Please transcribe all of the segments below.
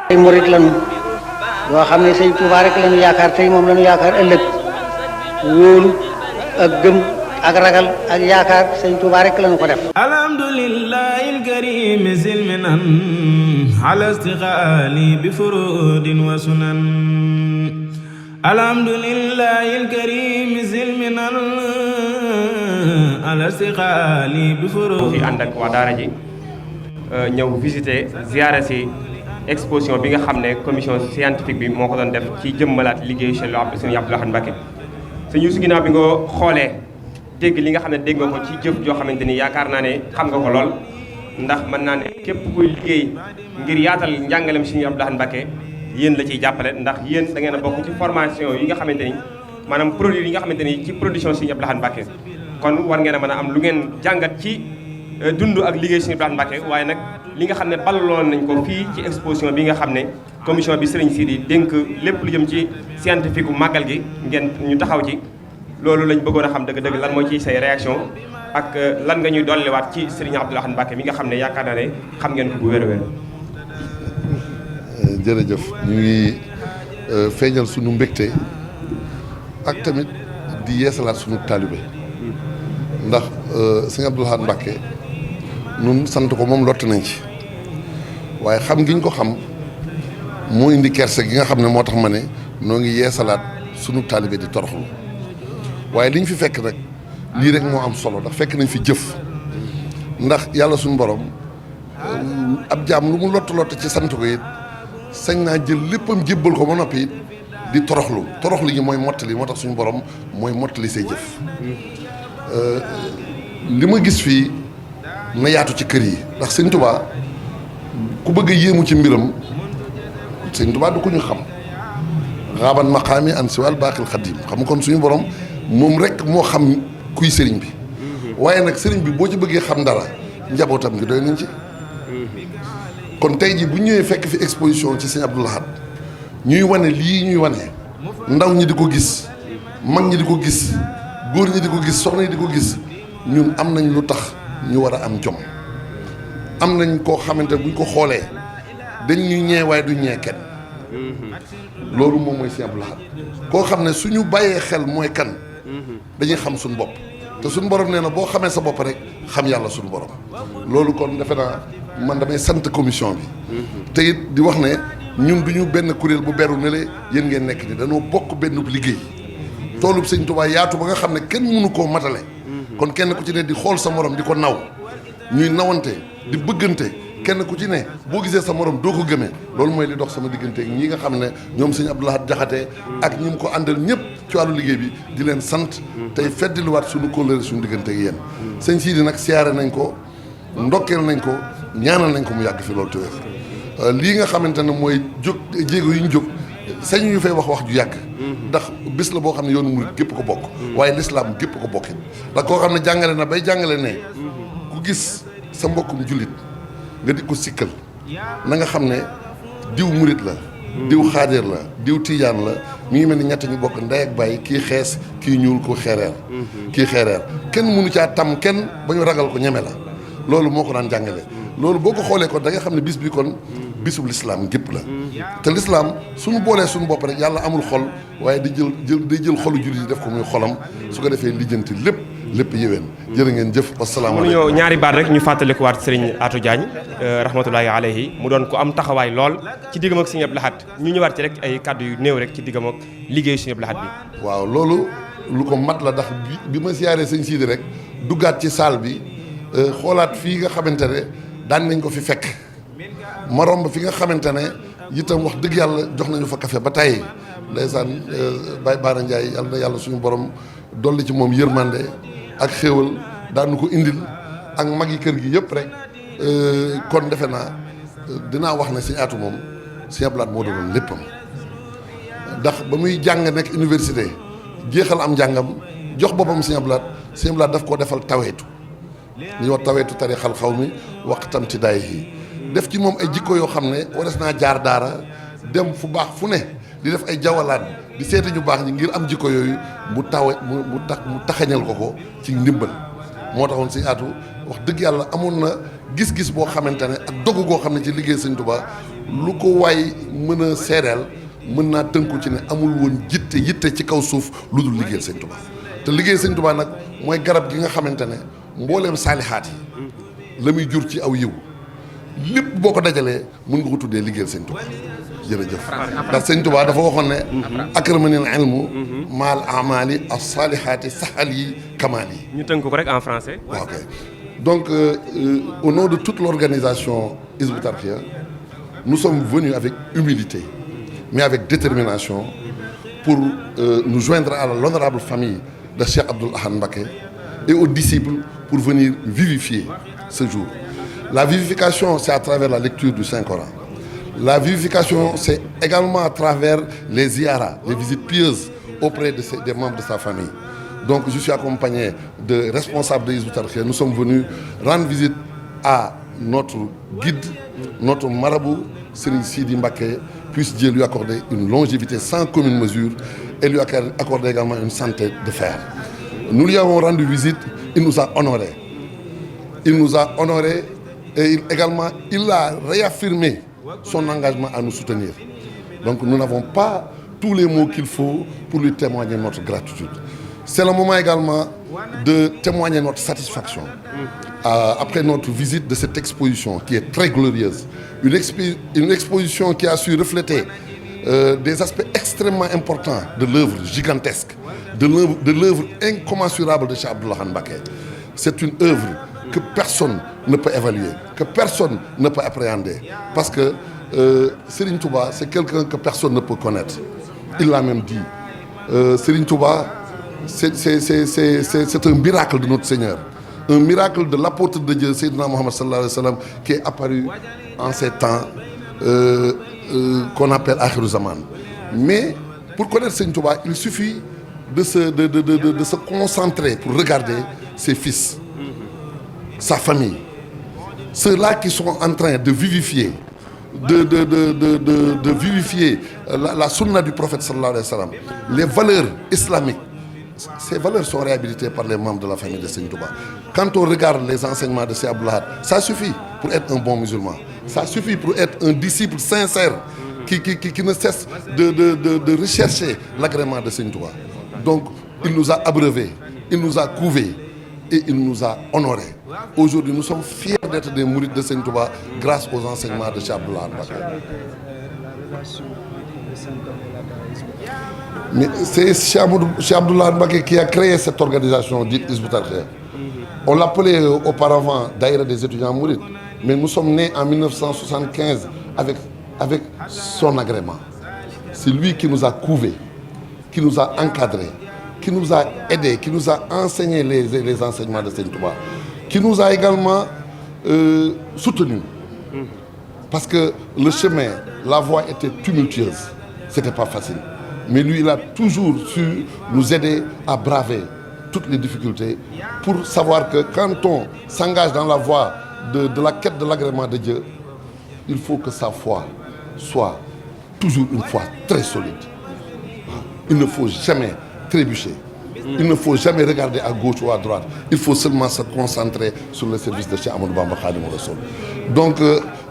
ay murit lañu yoo xam ne sëñ Tuubaa rek lañu yaakaar tey moom lañu yaakaar ëllëg wóolu ak gëm ak ragal ak yaakaar sëñ Tuubaa rek lañu ko def. alhamdulillahi alkarim silminan ala istiqaali bi furudin wa sunan alhamdulillahi alkarim silminan ala istiqaali bi furudin. fi ànd ak waa daara ji ñëw visiter ziyaare si exposition bi nga xam ne commission scientifique bi moo ko doon def ci jëmmalaat liggéeyu Sëriñ Abdou Lahad Mbacké. sëñ Youssou ginnaaw bi nga xoolee dégg li nga xam ne dégg nga ko ci jëf joo xamante ni yaakaar naa ne xam nga ko lool ndax mën naa ne képp kuy liggéey ngir yaatal njàngalem Sëriñ Abdou Lahad Mbacké yéen la ciy jàppale ndax yéen da ngeen a bokk ci formation yi nga xamante ni maanaam produit yi nga xamante ni ci production Sëriñ Abdou Lahad Mbacké kon war ngeen a mën a am lu ngeen jàngat ci dund ak liggéey Sëriñ Abdou Lahad Mbacké waaye nag li nga xam ne balloon nañ ko fii ci exposition bi nga xam ne commission bi Serigne Sidi dénk lépp lu jëm ci scientifique u màggal gi ngeen ñu taxaw ci loolu lañ bëggoon a xam dëgg-dëgg lan moo ciy say réaction ak lan nga ñuy dolliwaat ci Serigne Abdou Lahad Mbacké mi nga xam ne yaakaar naa ne xam ngeen ko bu wér a wér. jërëjëf ñu ngi feeñal sunu mbégte ak tamit di yeesalaat sunu taalibe ndax Serigne Abdou Lahad Mbacké nun sant ko moom lott nañ ci waaye xam gi ñu ko xam moo indi kerse gi nga xam ne moo tax ma ne noo ngi yeesalaat sunu taalibe di toroxlu waaye li ñu fi fekk nag lii rek moo am solo ndax fekk nañ fi jëf ndax yàlla suñu borom ab jaam lu mu lott ci sant ko it sañ naa jël léppam jébbal ko ba noppi it di toroxlu gi mooy mottali moo tax suñu borom mooy mottali say jëf li ma gis fii na yaatu ci kër yi ndax sëñ Tuubaa ku bëgg a yéemu ci mbiram sëñ Tuubaa du ko ñu xam xaaban maqaami an siwal baaxil xadim xam kon suñu borom moom rek moo xam kuy sëriñ bi waaye nag sëriñ bi boo ci bëggee xam dara njabootam gi doy nañ ci kon tey ji bu ñëwee fekk fi exposition ci sëñ Abdou Lahad ñuy wane lii ñuy wane ndaw ñi di ko gis mag ñi di ko gis góor ñi di ko gis soxna ñi di ko gis ñun am nañ lu tax ñu war a am jom am nañ koo xamante buñ ko xoolee dañ ñuy ñee waaye du ñee kenn loolu moom mooy Sëriñ Abdou Lahad koo xam ne suñu bàyyee xel mooy kan dañuy xam suñu bopp te suñu borom nee na boo xamee sa bopp rek xam yàlla suñu borom loolu kon defe naa man damay sant commission bi te it di wax ne ñun du ñu benn kuréel bu beru ne le yéen ngeen nekk ni dañoo bokk benn liggéey toolub Sëñ Tuubaa yaatu ba nga xam ne kenn mënu koo matale kon kenn ku ci ne di xool sa morom di ko naw ñuy nawante di bëggante kenn ku ci ne boo gisee sa morom doo ko gëmee loolu mooy li dox sama diggante ak ñi nga xam ne ñoom Sëñ Abdou Lahad Jaxate ak ñi mu ko àndal ñëpp ci wàllu liggéey bi di leen sant tey feddiliwaat suñu kóllëre suñu diggante ak yéen sëñ Sidi nag siyaare nañ ko ndokkeel nañ ko ñaanal nañ ko mu yàgg fi loolu te wér lii nga xamante ne mooy jóg jéego yi ñu jóg sañu ñu fay wax ju yàgg ndax bis la boo xam ne yoonu murid gépp ko bokk waaye lislaam gépp ko bokkin ndax koo xam ne jàngale na bay jàngale ne ku gis sa mbokkum jullit nga di ko sikkal na nga xam ne diw murid la diw xaadir la diw tiijaan la mi ngi mel ni ñett ñu bokk ndey ak bàyyi kii xees kii ñuul ko xeereer kii xeereer kenn mënu caa tam kenn ba ñu ragal ko ñeme la loolu moo ko daan jàngale loolu boo ko xoolee kon da nga xam ne bis bi kon bisub lislaam gépp la te lislaam suñu boolee suñu bopp rek yàlla amul xol waaye day jël xolu jullit yi def ko muy xolam su ko defee lijjanti lépp yéwén jërë ngeen jëf wasalaamaaleykum. mu ñëw ñaari baat rek ñu fàttalikuwaat Serigne Atou Diagne rahmatullahi alayhi mu doon ko am taxawaay lool ci diggam ak Serigne Abdou Lahad ñu ñëwaat ci rek ay kàddu yu néew rek ci diggam ak liggéeyu Serigne Abdou Lahad bi. waaw loolu lu ko mat la ndax bi ma siyaaree sëñ Sidi rek duggaat ci salle bi xoolaat fii nga xamante ne daan nañ ko fi fekk ma romb fi nga xamante ne itam wax dëgg yàlla jox nañu fa café ba tey ndeysaan Baye Baara Ndiaye yàlla na yàlla suñu borom dolli ci moom yërmande ak xéewal daanu ko indil ak mag yi kër gi yëpp rek kon defe naa dinaa wax ne Sëñ Atou moom Sëñ Abdou Lahad moo doon léppam ndax ba muy jàng nekk université jeexal am njàngam jox boppam Sëñ Abdou Lahad Sëñ Abdou Lahad daf koo defal taweetu li ñuy wax taweetu tarixal xaw mi waqtam ci daay yi def ci moom ay jikko yoo xam ne wares naa jaar daara dem fu baax fu ne di def ay jawalaat di seeti ñu baax ñi ngir am jikko yooyu mu taxañal ko ci ndimbal moo taxoon Sëñ Atou wax dëgg yàlla amoon na gis-gis boo xamante ne ak dogu goo xam ne ci liggéey Sëñ Tuubaa lu ko waay mën a seereel mën naa tënku ci ne amul woon yitte ci kaw suuf lu dul liggéeyal sëñ Touba te liggéey sëñ Touba nag mooy garab gi nga xamante ne mbooleem saalihaat yi la muy jur ci aw yiw lépp boo ko dajalee mën nga ko tuddee liggéeyal sëñ Touba jërëjëf ndax sëñ Touba dafa waxoon ne akramanil ilmu maal amali as-saalihaati sahal yi kamaal yi ñu tënk ko rek en français. ok donc au nom de toute l'organisation Hizbut Tarqiyyah nous sommes venus avec humilité mais avec détermination pour nous joindre à l'honorable famille de Cheikh Abdoul Ahad Mbacké et aux disciples pour venir vivifier ce jour. La vivification, c'est à travers la lecture du Saint-Coran. La vivification, c'est également à travers les ziyaras, les visites pieuses auprès des membres de sa famille. Donc je suis accompagné de responsables de Hizbut Tarqiyyah. Nous sommes venus rendre visite à notre guide, notre marabout, Serigne Sidi Mbacké. Puisse Dieu lui accorder une longévité sans commune mesure et lui accorder également une santé de fer. Nous lui avons rendu visite, il nous a honorés. Il nous a honorés et il a réaffirmé son engagement à nous soutenir. Donc nous n'avons pas tous les mots qu'il faut pour lui témoigner notre gratitude. C'est le moment également de témoigner notre satisfaction après notre visite de cette exposition qui est très glorieuse. Une exposition qui a su refléter des aspects extrêmement importants de l'œuvre gigantesque, de l'œuvre incommensurable de Cheikh Abdoul Ahad Mbacké. C'est une œuvre que personne ne peut évaluer, que personne ne peut appréhender. Parce que Serigne Touba, c'est quelqu'un que personne ne peut connaître. Il l'a même dit. Serigne Touba, c'est un miracle de notre Seigneur. Un miracle de l'apôtre de Dieu, Sayyidina Muhammad sallallahu alayhi wa sallam, qui est apparu en ces temps qu'on appelle Akhir Zaman. Mais pour connaître Serigne Touba, il suffit de se concentrer pour regarder ses fils, sa famille, ceux-là qui sont en train de vivifier, de vivifier la sunna du prophète sallallahu alayhi wa sallam, les valeurs islamiques. Ces valeurs sont réhabilitées par les membres de la famille de Serigne Touba. Quand on regarde les enseignements de Cheikh Abdoul Ahad, ça suffit pour être un bon musulman. Ça suffit pour être un disciple sincère qui ne cesse de rechercher l'agrément de Serigne Touba. Donc, il nous a abreuvés, il nous a couvés et il nous a honorés. Aujourd'hui, nous sommes fiers d'être des mourides de Serigne Touba grâce aux enseignements de Cheikh Abdoul Ahad Mbacké. Mais c'est Cheikh Abdoul Ahad Mbacké qui a créé cette organisation dite Hizbut Tarqiyyah. On l'appelait auparavant Daïra des étudiants mourides, mais nous sommes nés en 1975 avec son agrément. C'est lui qui nous a couvés, qui nous a encadrés, qui nous a aidés, qui nous a enseigné les enseignements de Serigne Touba, qui nous a également soutenus. Parce que le chemin, la voie était tumultueuse, c'était pas facile. Mais lui, il a toujours su nous aider à braver toutes les difficultés pour savoir que quand on s'engage dans la voie de la quête de l'agrément de Dieu, il faut que sa foi soit toujours une foi très solide. Il ne faut jamais trébucher. Il ne faut jamais regarder à gauche ou à droite. Il faut seulement se concentrer sur le service de Cheikh Ahmadou Bamba Khadimou Rassoul. Donc,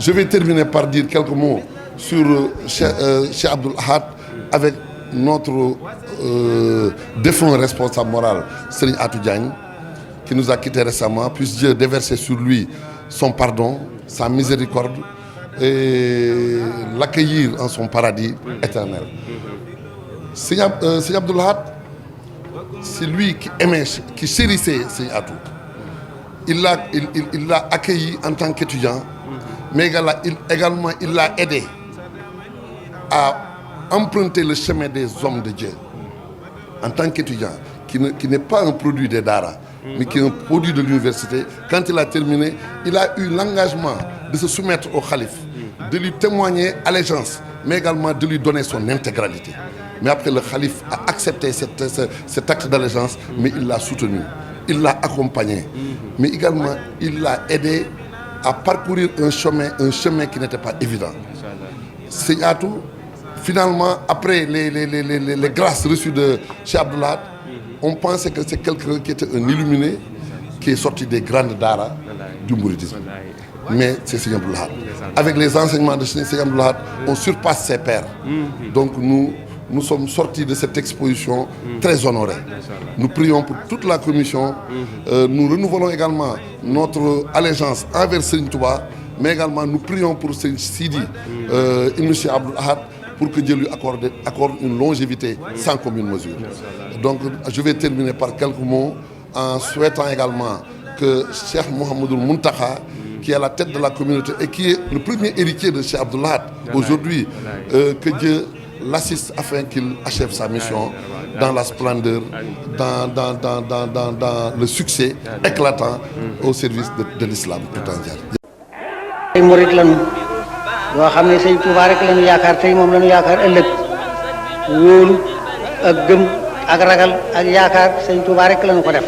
je vais terminer par dire quelques mots sur Cheikh Abdoul Ahad avec notre défunt responsable moral, Serigne Atou Diagne, qui nous a quittés récemment. Puisse Dieu déverser sur lui son pardon, sa miséricorde et l'accueillir en son paradis éternel. Serigne Abdoul Ahad, c'est lui qui aimait, qui chérissait Serigne Atou. Il l'a accueilli en tant qu'étudiant, mais également il l'a aidé à emprunter le chemin des hommes de Dieu. En tant qu'étudiant, qui n'est pas un produit des Dara, mais qui est un produit de l'université, quand il a terminé, il a eu l'engagement de se soumettre au calife, de lui témoigner allégeance, mais également de lui donner son intégralité. Mais après, le calife a accepté cet acte d'allégeance, mais il l'a soutenu, il l'a accompagné, mais également il l'a aidé à parcourir un chemin qui n'était pas évident. Serigne Atou, finalement, après les grâces reçues de Cheikh Abdoul Ahad, on pensait que c'est quelqu'un qui était un illuminé, qui est sorti des grandes daras du mouridisme. mais c'est Serigne Abdou Lahad. Avec les enseignements de Serigne Abdou Lahad, on surpasse ses pairs. Donc nous sommes sortis de cette exposition très honorés. Nous prions pour toute la commission. Nous renouvelons également notre allégeance envers Serigne Touba, mais également nous prions pour Serigne Sidi Ibn Cheikh Abdou Lahad pour que Dieu lui accorde une longévité sans commune mesure. Donc je vais terminer par quelques mots en souhaitant également que Cheikh Mouhamadoul Mountakha, qui est à la tête de la communauté et qui est le premier héritier de Cheikh Abdou Lahad aujourd'hui, que Dieu l'assiste afin qu'il achève sa mission dans la splendeur, dans le succès éclatant au service de l'islam tout entier. ay murit lañu yoo xam ne Sëñ Tuubaa rek lañu yaakaar tey moom lañu yaakaar ëllëg wóolu ak gëm ak ragal ak yaakaar Sëñ Tuubaa rek lañu ko def.